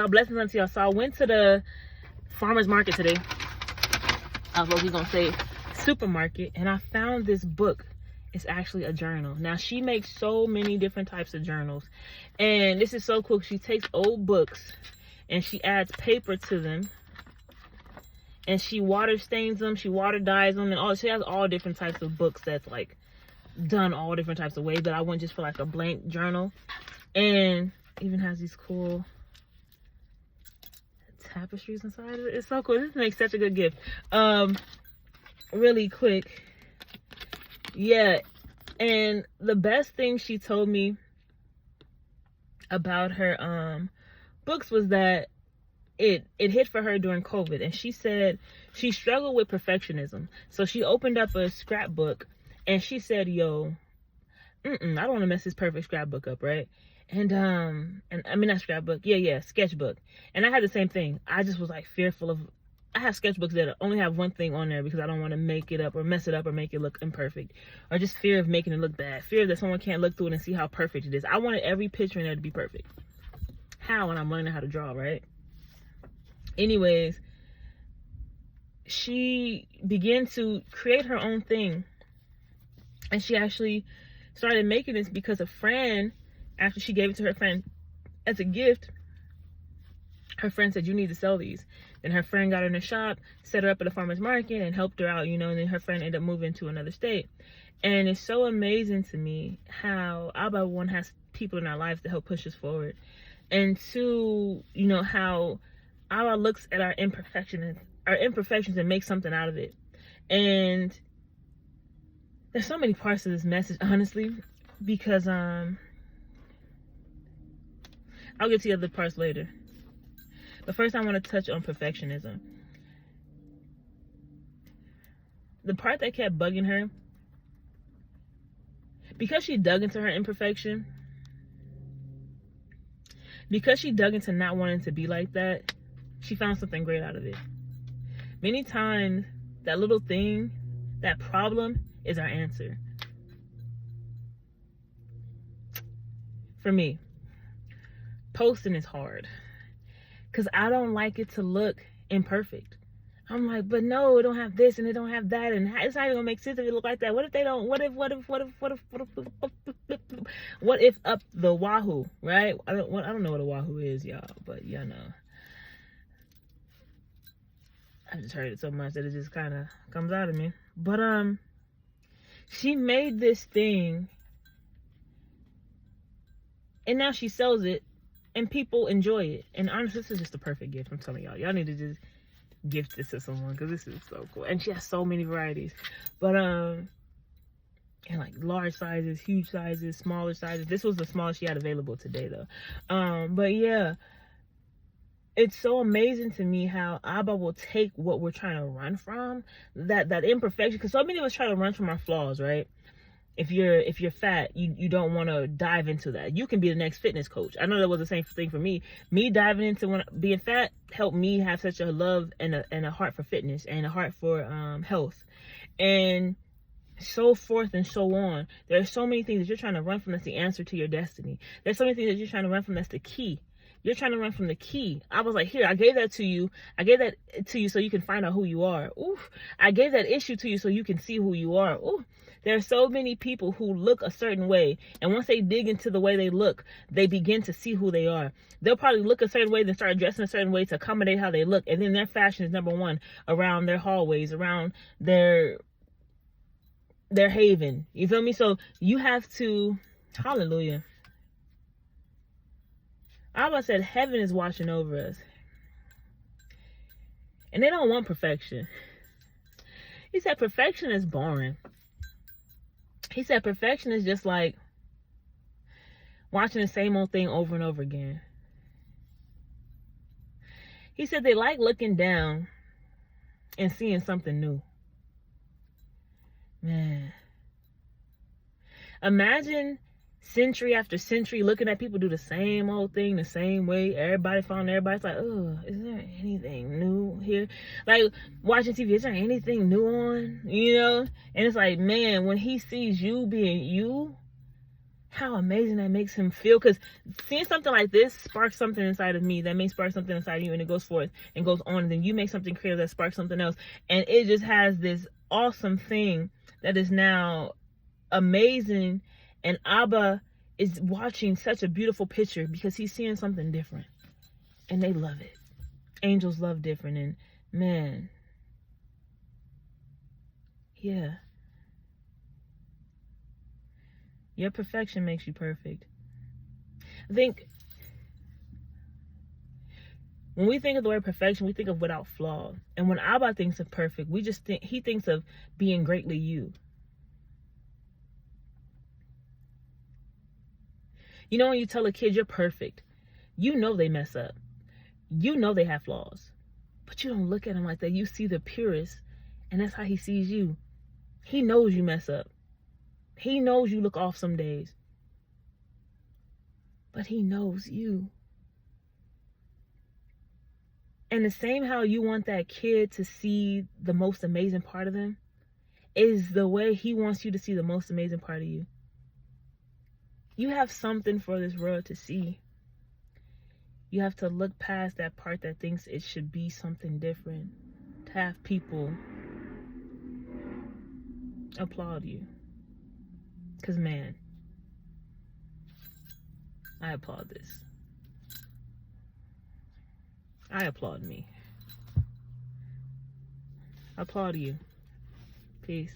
Blessings unto y'all. So I went to the farmer's market today. I was gonna say supermarket, and I found this book. It's actually a journal. Now she makes so many different types of journals, and this is so cool. She takes old books and she adds paper to them, and she water stains them, she water dyes them, and all. She has all different types of books that's like done all different types of ways. But I went just for like a blank journal, and even has these cool tapestries inside of it. It's so cool. This makes such a good gift. Really quick, yeah. And the best thing she told me about her books was that it hit for her during COVID, and she said she struggled with perfectionism. So she opened up a scrapbook and she said, yo, I don't want to mess this perfect scrapbook up, right? And I mean, not scrapbook, sketchbook. And I had the same thing. I just was like fearful of, I have sketchbooks that only have one thing on there because I don't want to make it up or mess it up or make it look imperfect, or just fear of making it look bad, fear that someone can't look through it and see how perfect it is. I wanted every picture in there to be perfect. How? When I'm learning how to draw, right? Anyways, she began to create her own thing, and she actually started making this because a friend, after she gave it to her friend as a gift, her friend said, you need to sell these. Then her friend got her in a shop, set her up at a farmer's market, and helped her out, and then her friend ended up moving to another state. And it's so amazing to me how Abba, one, has people in our lives to help push us forward, and two, how Abba looks at our imperfections and makes something out of it. And there's so many parts of this message, honestly, because I'll get to the other parts later. But first I want to touch on perfectionism. The part that kept bugging her, because she dug into her imperfection, because she dug into not wanting to be like that, she found something great out of it. Many times, that little thing, that problem, is our answer. For me, posting is hard because I don't like it to look imperfect. I'm like, but no, it don't have this and it don't have that, and it's not even gonna make sense if it look like that. What if they don't? What if up the wahoo, right? I don't know what a wahoo is, y'all, but y'all know. I just heard it so much that it just kind of comes out of me. But she made this thing, and now she sells it, and people enjoy it. And honestly, this is just a perfect gift. I'm telling y'all. Y'all need to just gift this to someone because this is so cool. And she has so many varieties. But and like large sizes, huge sizes, smaller sizes. This was the smallest she had available today, though. But yeah, it's so amazing to me how Abba will take what we're trying to run from, that imperfection, because so many of us try to run from our flaws, right? If you're fat, you don't want to dive into that. You can be the next fitness coach. I know that was the same thing for me. Me diving into being fat helped me have such a love and a heart for fitness and a heart for health, and so forth and so on. There are so many things that you're trying to run from that's the answer to your destiny. There's so many things that you're trying to run from that's the key. You're trying to run from the key. I was like, here, I gave that to you. I gave that to you so you can find out who you are. Oof. I gave that issue to you so you can see who you are. Ooh. There are so many people who look a certain way, and once they dig into the way they look, they begin to see who they are. They'll probably look a certain way, then start dressing a certain way to accommodate how they look, and then their fashion is number one around their hallways, around their haven. You feel me? So you have to, hallelujah. Abba said heaven is watching over us, and they don't want perfection. He said perfection is boring. He said perfection is just like watching the same old thing over and over again. He said they like looking down and seeing something new. Man, imagine century after century looking at people do the same old thing the same way. Everybody's like, oh, is there anything new here? Like watching TV, is there anything new on? And it's like, man, when he sees you being you, how amazing that makes him feel. Because seeing something like this sparks something inside of me that may spark something inside of you, and it goes forth and goes on, and then you make something creative that sparks something else, and it just has this awesome thing that is now amazing. And Abba is watching such a beautiful picture because he's seeing something different, and they love it. Angels love different, and man, yeah. Your perfection makes you perfect. I think when we think of the word perfection, we think of without flaw. And when Abba thinks of perfect, he thinks of being greatly you. You know, when you tell a kid you're perfect, you know they mess up. You know they have flaws. But you don't look at them like that. You see the purest, and that's how he sees you. He knows you mess up. He knows you look off some days. But he knows you. And the same how you want that kid to see the most amazing part of them is the way he wants you to see the most amazing part of you. You have something for this world to see. You have to look past that part that thinks it should be something different, to have people applaud you. Because, man, I applaud this. I applaud me. I applaud you. Peace.